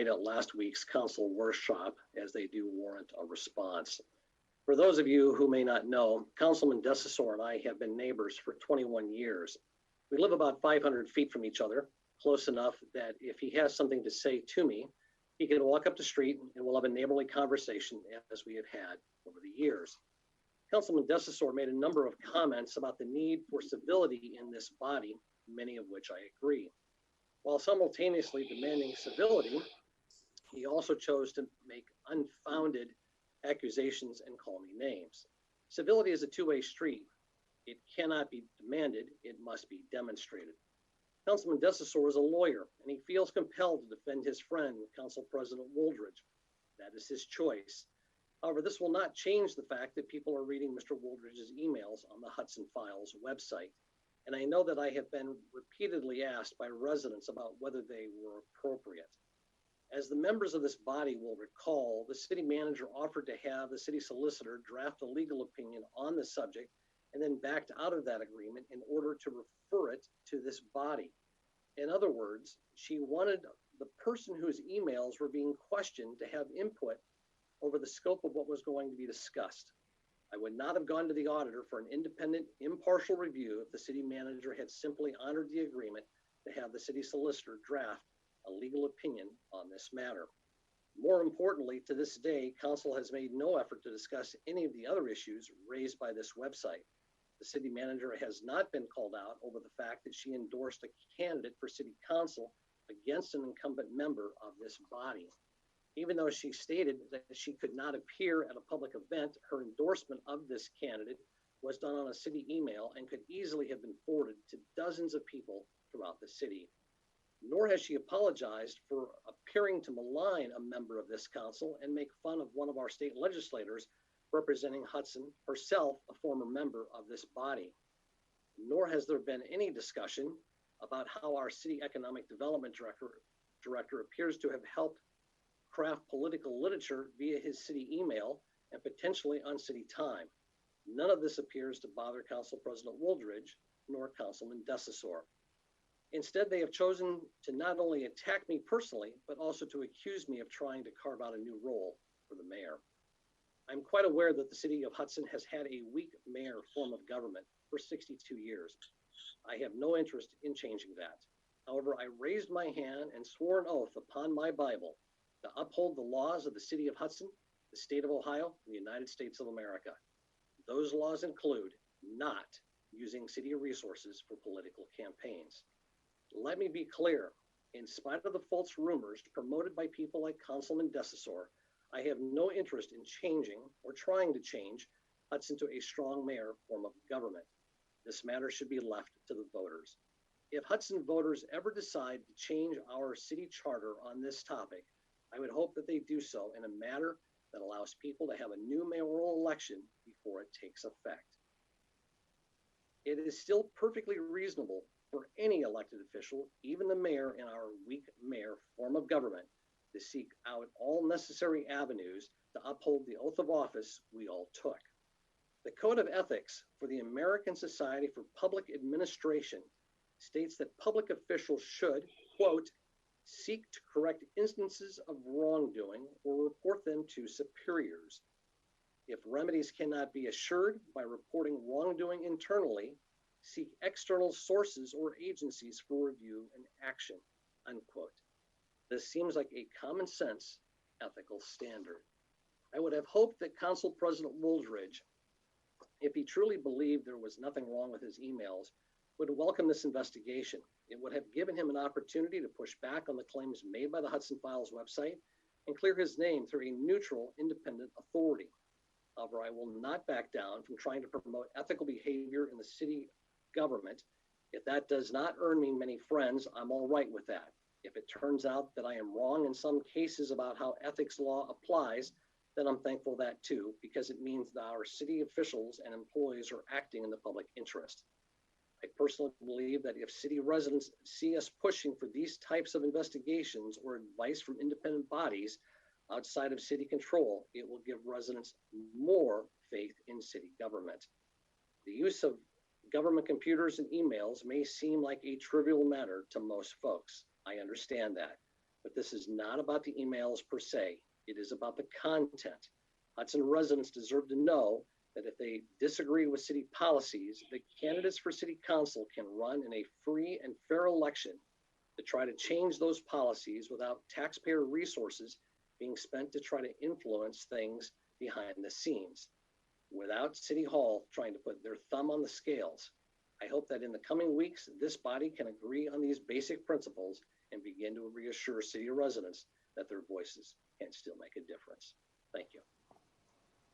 at last week's council workshop, as they do warrant a response. For those of you who may not know, Councilman Desisor and I have been neighbors for 21 years. We live about 500 feet from each other, close enough that if he has something to say to me, he can walk up the street and we'll have a neighborly conversation as we have had over the years. Councilman Desisor made a number of comments about the need for civility in this body, many of which I agree. While simultaneously demanding civility, he also chose to make unfounded accusations and call me names. Civility is a two-way street. It cannot be demanded, it must be demonstrated. Councilman Desisor is a lawyer, and he feels compelled to defend his friend, Council President Wooldridge. That is his choice. However, this will not change the fact that people are reading Mr. Wooldridge's emails on the Hudson Files website. And I know that I have been repeatedly asked by residents about whether they were appropriate. As the members of this body will recall, the city manager offered to have the city solicitor draft a legal opinion on the subject and then backed out of that agreement in order to refer it to this body. In other words, she wanted the person whose emails were being questioned to have input over the scope of what was going to be discussed. I would not have gone to the auditor for an independent, impartial review if the city manager had simply honored the agreement to have the city solicitor draft a legal opinion on this matter. More importantly, to this day, council has made no effort to discuss any of the other issues raised by this website. The city manager has not been called out over the fact that she endorsed a candidate for city council against an incumbent member of this body. Even though she stated that she could not appear at a public event, her endorsement of this candidate was done on a city email and could easily have been forwarded to dozens of people throughout the city. Nor has she apologized for appearing to malign a member of this council and make fun of one of our state legislators representing Hudson, herself a former member of this body. Nor has there been any discussion about how our city economic development director appears to have helped craft political literature via his city email and potentially on city time. None of this appears to bother Council President Wooldridge nor Councilman Desisor. Instead, they have chosen to not only attack me personally, but also to accuse me of trying to carve out a new role for the mayor. I'm quite aware that the city of Hudson has had a weak mayor form of government for 62 years. I have no interest in changing that. However, I raised my hand and swore an oath upon my Bible to uphold the laws of the city of Hudson, the state of Ohio, and the United States of America. Those laws include not using city resources for political campaigns. Let me be clear, in spite of the false rumors promoted by people like Councilman Desisor, I have no interest in changing or trying to change Hudson to a strong mayor form of government. This matter should be left to the voters. If Hudson voters ever decide to change our city charter on this topic, I would hope that they do so in a manner that allows people to have a new mayoral election before it takes effect. It is still perfectly reasonable for any elected official, even the mayor in our weak mayor form of government, to seek out all necessary avenues to uphold the oath of office we all took. The Code of Ethics for the American Society for Public Administration states that public officials should, quote, seek to correct instances of wrongdoing or report them to superiors. If remedies cannot be assured by reporting wrongdoing internally, seek external sources or agencies for review and action, unquote. This seems like a common sense ethical standard. I would have hoped that Council President Wooldridge, if he truly believed there was nothing wrong with his emails, would welcome this investigation. It would have given him an opportunity to push back on the claims made by the Hudson Files website and clear his name through a neutral, independent authority. However, I will not back down from trying to promote ethical behavior in the city government. If that does not earn me many friends, I'm all right with that. If it turns out that I am wrong in some cases about how ethics law applies, then I'm thankful that too, because it means that our city officials and employees are acting in the public interest. I personally believe that if city residents see us pushing for these types of investigations or advice from independent bodies outside of city control, it will give residents more faith in city government. The use of government computers and emails may seem like a trivial matter to most folks. I understand that. But this is not about the emails per se. It is about the content. Hudson residents deserve to know that if they disagree with city policies, the candidates for city council can run in a free and fair election to try to change those policies without taxpayer resources being spent to try to influence things behind the scenes. Without City Hall trying to put their thumb on the scales, I hope that in the coming weeks, this body can agree on these basic principles and begin to reassure city residents that their voices can still make a difference. Thank you.